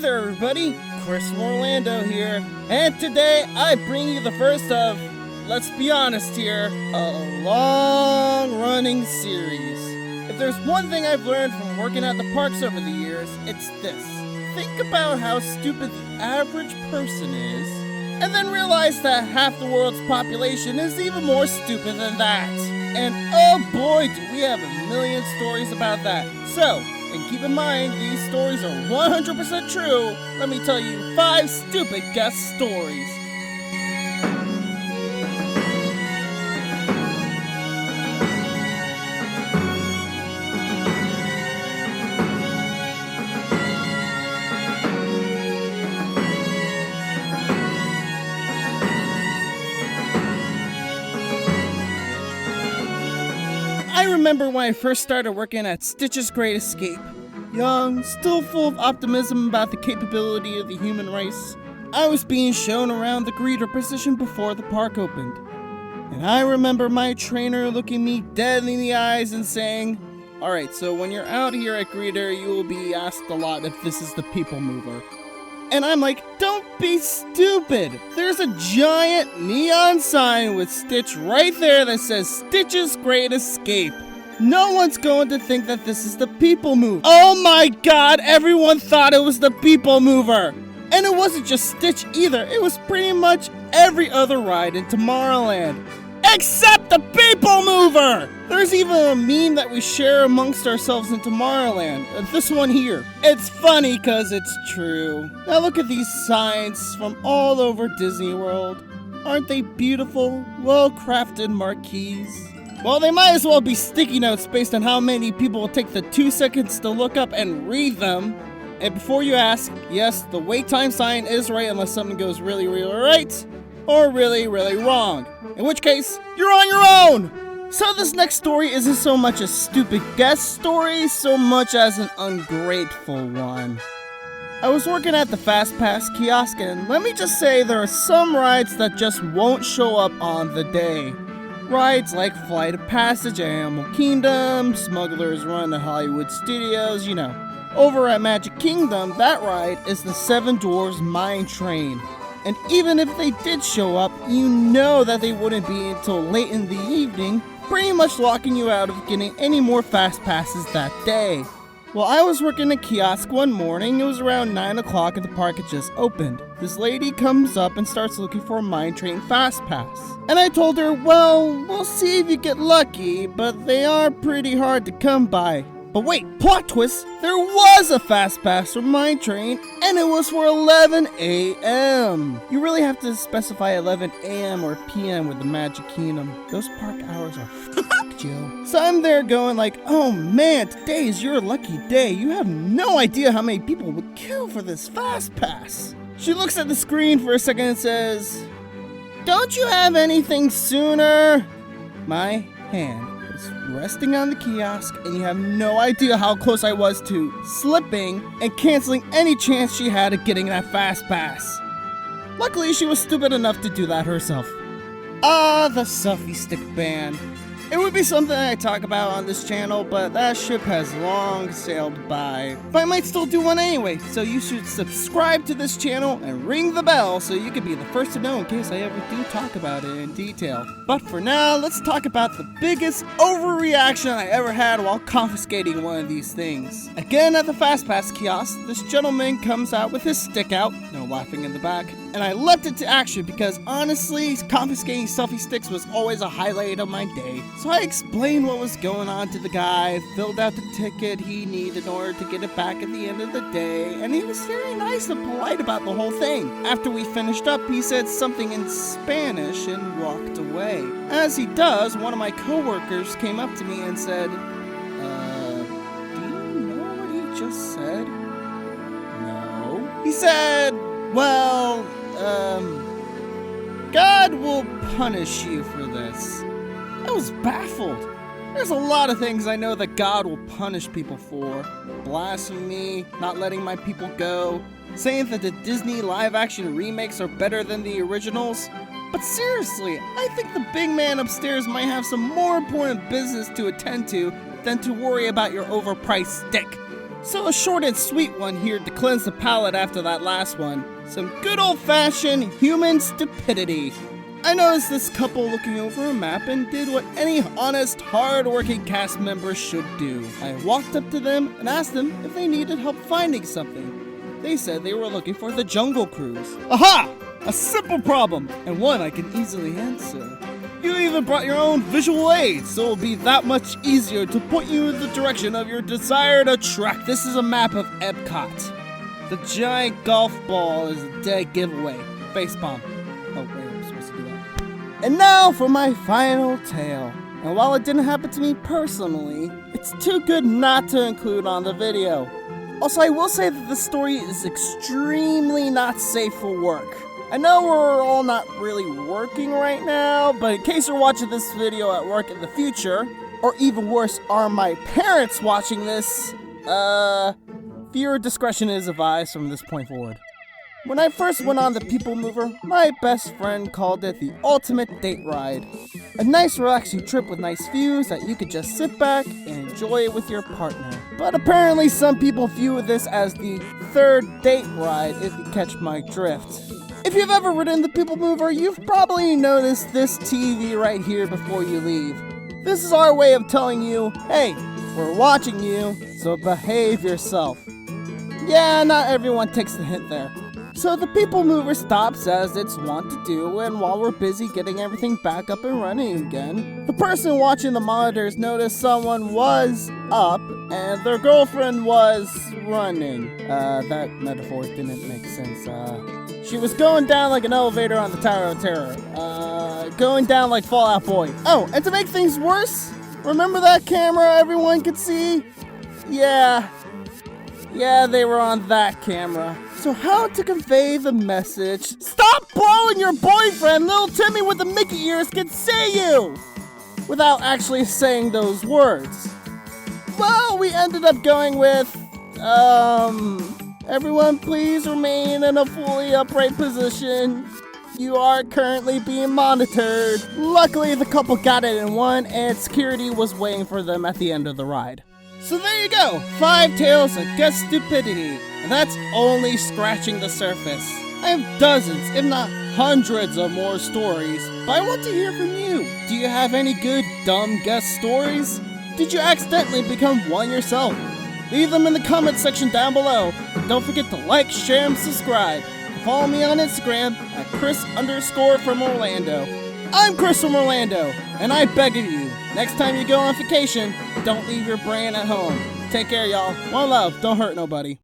there, everybody! Chris from Orlando here, and today I bring you the first of, let's be honest here, a long-running series. If there's one thing I've learned from working at the parks over the years, it's this. Think about how stupid the average person is, and then realize that half the world's population is even more stupid than that. And oh boy, do we have a million stories about that. So, and keep in mind, these stories are 100% true. Let me tell you 5 stupid guest stories. I remember when I first started working at Stitch's Great Escape. Young, still full of optimism about the capability of the human race, I was being shown around the greeter position before the park opened. And I remember my trainer looking me dead in the eyes and saying, "Alright, so when you're out here at greeter, you will be asked a lot if this is the people mover." And I'm like, don't be stupid! There's a giant neon sign with Stitch right there that says Stitch's Great Escape. No one's going to think that this is the people mover. Oh my god, everyone thought it was the people mover! And it wasn't just Stitch either, it was pretty much every other ride in Tomorrowland. Except the people mover! There's even a meme that we share amongst ourselves in Tomorrowland. This one here. It's funny cause it's true. Now look at these signs from all over Disney World. Aren't they beautiful, well-crafted marquees? Well, they might as well be sticky notes based on how many people will take the 2 seconds to look up and read them. And before you ask, yes, the wait time sign is right unless something goes really, really right, or really, really wrong. In which case, you're on your own! So this next story isn't so much a stupid guest story, so much as an ungrateful one. I was working at the Fast Pass kiosk, and let me just say there are some rides that just won't show up on the day. Rides like Flight of Passage at Animal Kingdom, Smuggler's Run at Hollywood Studios, you know. Over at Magic Kingdom, that ride is the Seven Dwarfs Mine Train. And even if they did show up, you know that they wouldn't be until late in the evening, pretty much locking you out of getting any more Fast Passes that day. Well, I was working a kiosk one morning. It was around 9 o'clock and the park had just opened. This lady comes up and starts looking for a Mine Train Fast Pass. And I told her, well, we'll see if you get lucky, but they are pretty hard to come by. But wait, plot twist, there was a Fast Pass for Mine Train, and it was for 11 a.m. You really have to specify 11 a.m. or p.m. with the Magic Kingdom. Those park hours are fucked, Joe. So I'm there going like, oh man, today is your lucky day. You have no idea how many people would queue for this Fast Pass. She looks at the screen for a second and says, "Don't you have anything sooner?" My hand was resting on the kiosk, and you have no idea how close I was to slipping and canceling any chance she had of getting that Fast Pass. Luckily, she was stupid enough to do that herself. Ah, the selfie stick ban. It would be something I talk about on this channel, but that ship has long sailed by. But I might still do one anyway, so you should subscribe to this channel and ring the bell so you can be the first to know in case I ever do talk about it in detail. But for now, let's talk about the biggest overreaction I ever had while confiscating one of these things. Again at the Fast Pass kiosk, this gentleman comes out with his stick out, no laughing in the back, and I leapt into action because honestly, confiscating selfie sticks was always a highlight of my day. So I explained what was going on to the guy, filled out the ticket he needed in order to get it back at the end of the day, and he was very nice and polite about the whole thing. After we finished up, he said something in Spanish and walked away. As he does, one of my coworkers came up to me and said, do you know what he just said? No. He said, well, God will punish you for this. I was baffled. There's a lot of things I know that God will punish people for. Blasphemy, not letting my people go, saying that the Disney live-action remakes are better than the originals. But seriously, I think the big man upstairs might have some more important business to attend to than to worry about your overpriced stick. So a short and sweet one here to cleanse the palate after that last one. Some good old-fashioned human stupidity. I noticed this couple looking over a map and did what any honest, hard-working cast member should do. I walked up to them and asked them if they needed help finding something. They said they were looking for the Jungle Cruise. Aha! A simple problem, and one I can easily answer. You even brought your own visual aids, so it'll be that much easier to point you in the direction of your desired attract. This is a map of Epcot. The giant golf ball is a dead giveaway. Facepalm. Oh, wait, I'm supposed to do that. And now for my final tale. And while it didn't happen to me personally, it's too good not to include on the video. Also, I will say that the story is extremely not safe for work. I know we're all not really working right now, but in case you're watching this video at work in the future, or even worse, are my parents watching this, viewer discretion is advised from this point forward. When I first went on the People Mover, my best friend called it the ultimate date ride. A nice relaxing trip with nice views that you could just sit back and enjoy with your partner. But apparently some people view this as the third date ride, if you catch my drift. If you've ever ridden the People Mover, you've probably noticed this TV right here before you leave. This is our way of telling you, hey, we're watching you, so behave yourself. Yeah, not everyone takes the hint there. So the People Mover stops as it's wont to do, and while we're busy getting everything back up and running again, the person watching the monitors noticed someone was up and their girlfriend was running. That metaphor didn't make sense. She was going down like an elevator on the Tower of Terror. Going down like Fallout Boy. Oh, and to make things worse, remember that camera everyone could see? Yeah, they were on that camera. So how to convey the message? Stop blowing your boyfriend! Little Timmy with the Mickey ears can see you! Without actually saying those words. Well, we ended up going with, everyone please remain in a fully upright position. You are currently being monitored. Luckily, the couple got it in one, and security was waiting for them at the end of the ride. So there you go, 5 tales of guest stupidity, and that's only scratching the surface. I have dozens, if not hundreds of more stories, but I want to hear from you. Do you have any good dumb guest stories? Did you accidentally become one yourself? Leave them in the comment section down below. And don't forget to like, share, and subscribe. Follow me on Instagram at Chris_from Orlando. I'm Chris from Orlando, and I beg of you, next time you go on vacation, don't leave your brain at home. Take care, y'all. One love. Don't hurt nobody.